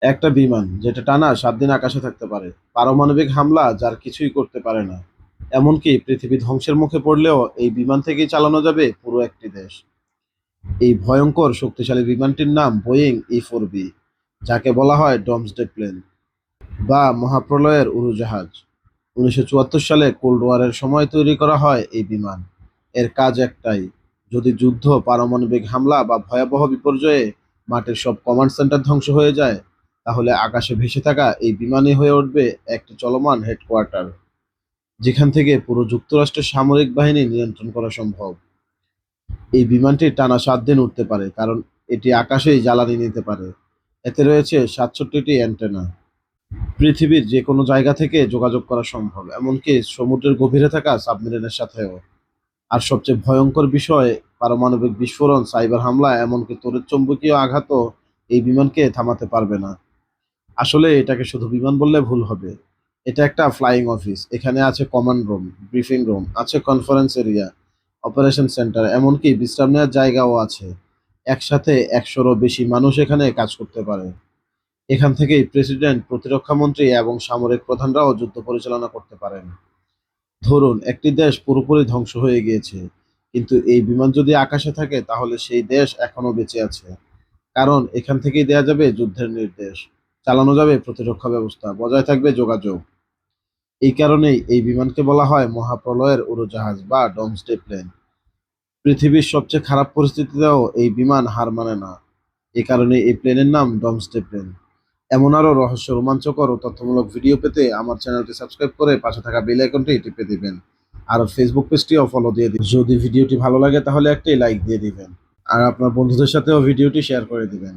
একটা বিমান যেটা টানা 7 দিন আকাশে থাকতে পারে, পারমাণবিক হামলা যার কিছুই করতে পারে না, এমনকি পৃথিবী ধ্বংসের মুখে পড়লেও এই বিমান থেকেই চালানো যাবে পুরো একটি দেশ। এই ভয়ঙ্কর শক্তিশালী বিমানটির নাম বোয়িং E-4B, যাকে বলা হয় ডমসডে প্লেন বা মহাপ্রলয়ের উড়োজাহাজ। 1974 সালে কোল্ড ওয়ারের সময় তৈরি করা হয় এই বিমান। এর কাজ একটাই: যদি যুদ্ধ, পারমাণবিক হামলা বা ভয়াবহ বিপর্যয়ে মাটির সব কমান্ড সেন্টার ধ্বংস হয়ে যায়, তাহলে আকাশে ভেসে থাকা এই বিমানই হয়ে উঠবে একটি চলমান হেডকোয়ার্টার, যেখান থেকে পুরো যুক্তরাষ্ট্রের সামরিক বাহিনী নিয়ন্ত্রণ করা সম্ভব। এই বিমানটি টানা 7 দিন উঠতে পারে কারণ এটি আকাশেই জ্বালানি নিতে পারে। এতে রয়েছে 67টি অ্যান্টেনা। পৃথিবীর যে কোনো জায়গা থেকে যোগাযোগ করা সম্ভব, এমনকি সমুদ্রের গভীরে থাকা সাবমেরিনের সাথেও। আর সবচেয়ে ভয়ঙ্কর বিষয়, পারমাণবিক বিস্ফোরণ, সাইবার হামলা, এমনকি তড়িৎচুম্বকীয় আঘাতও এই বিমানকে থামাতে পারবে না। আসলে এটাকে শুধু বিমান বললে ভুল হবে। এটা একটা ফ্লাইং অফিস। এখানে আছে কমান্ড রুম, ব্রিফিং রুম, আছে কনফারেন্স এরিয়া, অপারেশন সেন্টার, এমনকি বিশ্রাম নেওয়ার জায়গাও আছে। একসাথে 100-রও বেশি মানুষ এখানে কাজ করতে পারে। এখান থেকেই প্রেসিডেন্ট, প্রতিরক্ষা মন্ত্রী এবং সামরিক প্রধানরাও যুদ্ধ পরিচালনা করতে পারেন। ধরুন একটি দেশ পুরোপুরি ধ্বংস হয়ে গিয়েছে, কিন্তু এই বিমান যদি আকাশে থাকে তাহলে সেই দেশ এখনো বেঁচে আছে। কারণ এখান থেকেই দেয়া যাবে যুদ্ধের নির্দেশ, চালানো যাবে প্রতিরক্ষা ব্যবস্থা, বজায় থাকবে যোগাযোগ। এই কারণেই এই বিমানকে বলা হয় মহাপ্রলয়ের উড়োজাহাজ বা ডমসডে প্লেন। পৃথিবীর সবচেয়ে খারাপ পরিস্থিতিতেও এই বিমান হার মানে না। এ কারণে এই প্লেনের নাম ডমসডে প্লেন। এমন আরো রহস্য, রোমাঞ্চকর ও তথ্যমূলক ভিডিও পেতে আমার চ্যানেলটি সাবস্ক্রাইব করে পাশে থাকা বেল আইকনটি টিপে দিবেন। আর ফেসবুক পেজটিও ফলো দিয়ে দিবেন। যদি ভিডিওটি ভালো লাগে তাহলে একটি লাইক দিয়ে দিবেন। আর আপনার বন্ধুদের সাথেও ভিডিওটি শেয়ার করে দিবেন।